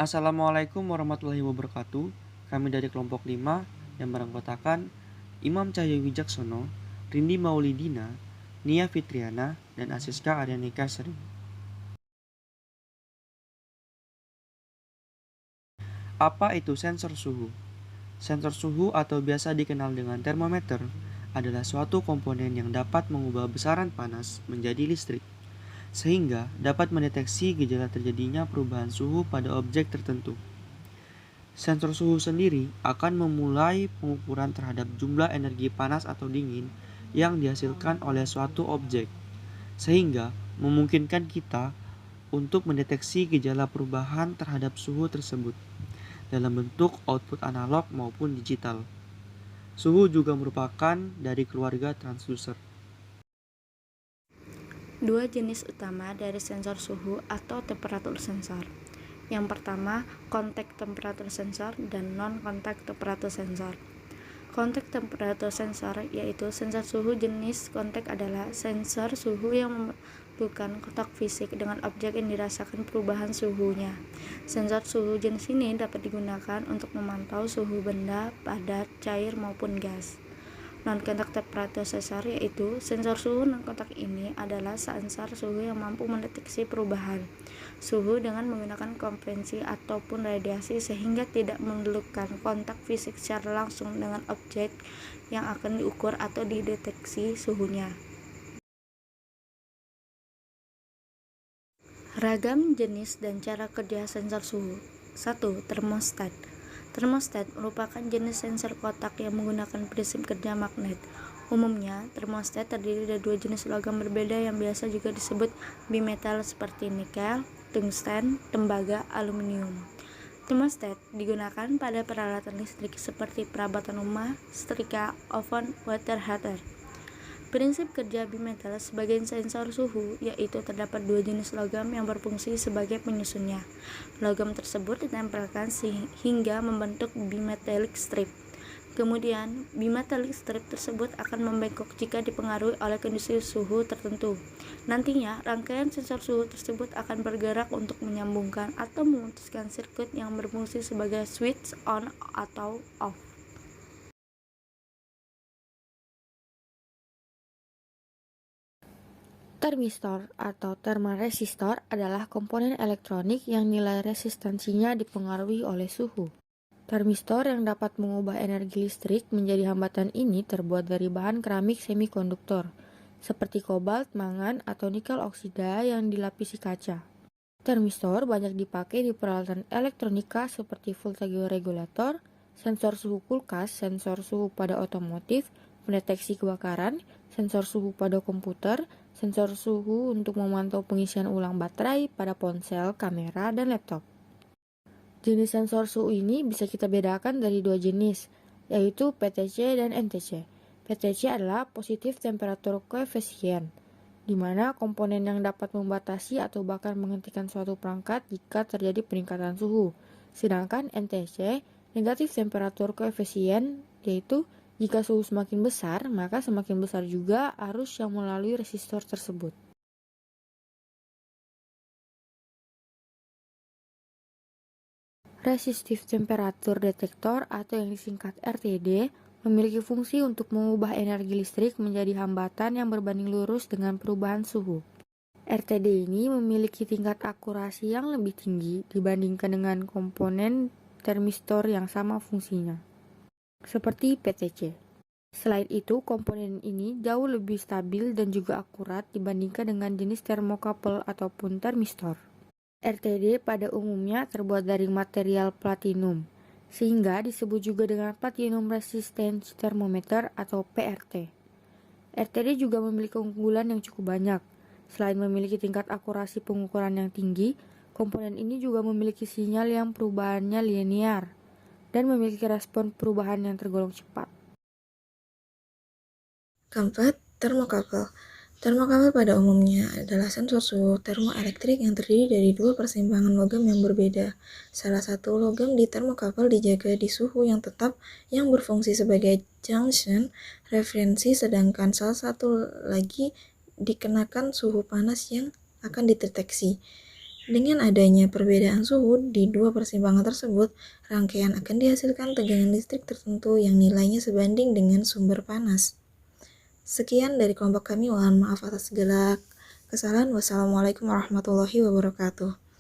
Assalamualaikum warahmatullahi wabarakatuh. Kami dari kelompok 5 yang beranggotakan Imam Cahyo Wijaksono, Rindi Maulidina, Nia Fitriana, dan Asiska Aryanika Sering. Apa itu sensor suhu? Sensor suhu atau biasa dikenal dengan termometer adalah suatu komponen yang dapat mengubah besaran panas menjadi listrik, sehingga dapat mendeteksi gejala terjadinya perubahan suhu pada objek tertentu. Sensor suhu sendiri akan memulai pengukuran terhadap jumlah energi panas atau dingin yang dihasilkan oleh suatu objek, sehingga memungkinkan kita untuk mendeteksi gejala perubahan terhadap suhu tersebut dalam bentuk output analog maupun digital. Suhu juga merupakan dari keluarga transducer. Dua jenis utama dari sensor suhu atau temperatur sensor. Yang pertama, kontak temperatur sensor dan non-kontak temperatur sensor. Kontak temperatur sensor yaitu sensor suhu jenis kontak adalah sensor suhu yang memerlukan kontak fisik dengan objek yang dirasakan perubahan suhunya. Sensor suhu jenis ini dapat digunakan untuk memantau suhu benda, padat, cair maupun gas. Non-kontak temperatur sensor yaitu sensor suhu non-kontak ini adalah sensor suhu yang mampu mendeteksi perubahan suhu dengan menggunakan konvensi ataupun radiasi sehingga tidak memerlukan kontak fisik secara langsung dengan objek yang akan diukur atau dideteksi suhunya. Ragam jenis dan cara kerja sensor suhu. 1. Termostat. Termostat merupakan jenis sensor kotak yang menggunakan prinsip kerja magnet. Umumnya, termostat terdiri dari dua jenis logam berbeda yang biasa juga disebut bimetal seperti nikel, tungsten, tembaga, aluminium. Termostat digunakan pada peralatan listrik seperti perabot rumah, setrika, oven, water heater. Prinsip kerja bimetal sebagai sensor suhu yaitu terdapat dua jenis logam yang berfungsi sebagai penyusunnya. Logam tersebut ditempelkan hingga membentuk bimetallic strip. Kemudian, bimetallic strip tersebut akan membengkok jika dipengaruhi oleh kondisi suhu tertentu. Nantinya, rangkaian sensor suhu tersebut akan bergerak untuk menyambungkan atau memutuskan sirkuit yang berfungsi sebagai switch on atau off. Termistor atau termoresistor adalah komponen elektronik yang nilai resistansinya dipengaruhi oleh suhu. Termistor yang dapat mengubah energi listrik menjadi hambatan ini terbuat dari bahan keramik semikonduktor, seperti kobalt, mangan, atau nikel oksida yang dilapisi kaca. Termistor banyak dipakai di peralatan elektronika seperti voltage regulator, sensor suhu kulkas, sensor suhu pada otomotif, pendeteksi kebakaran, sensor suhu pada komputer, sensor suhu untuk memantau pengisian ulang baterai pada ponsel, kamera, dan laptop. Jenis sensor suhu ini bisa kita bedakan dari dua jenis, yaitu PTC dan NTC. PTC adalah positive temperature coefficient, di mana komponen yang dapat membatasi atau bahkan menghentikan suatu perangkat jika terjadi peningkatan suhu. Sedangkan NTC, negative temperature coefficient, yaitu jika suhu semakin besar, maka semakin besar juga arus yang melalui resistor tersebut. Resistive Temperature Detector atau yang disingkat RTD memiliki fungsi untuk mengubah energi listrik menjadi hambatan yang berbanding lurus dengan perubahan suhu. RTD ini memiliki tingkat akurasi yang lebih tinggi dibandingkan dengan komponen termistor yang sama fungsinya, seperti PTC. Selain itu, komponen ini jauh lebih stabil dan juga akurat dibandingkan dengan jenis termokapel ataupun termistor. RTD pada umumnya terbuat dari material platinum, sehingga disebut juga dengan Platinum Resistance Thermometer atau PRT. RTD juga memiliki keunggulan yang cukup banyak. Selain memiliki tingkat akurasi pengukuran yang tinggi, komponen ini juga memiliki sinyal yang perubahannya linear dan memiliki respon perubahan yang tergolong cepat. Keempat, termokapel. Termokapel pada umumnya adalah sensor suhu termoelektrik yang terdiri dari dua persimpangan logam yang berbeda. Salah satu logam di termokapel dijaga di suhu yang tetap yang berfungsi sebagai junction referensi, sedangkan salah satu lagi dikenakan suhu panas yang akan dideteksi. Dengan adanya perbedaan suhu di dua persimpangan tersebut, rangkaian akan dihasilkan tegangan listrik tertentu yang nilainya sebanding dengan sumber panas. Sekian dari kelompok kami, mohon maaf atas segala kesalahan. Wassalamualaikum warahmatullahi wabarakatuh.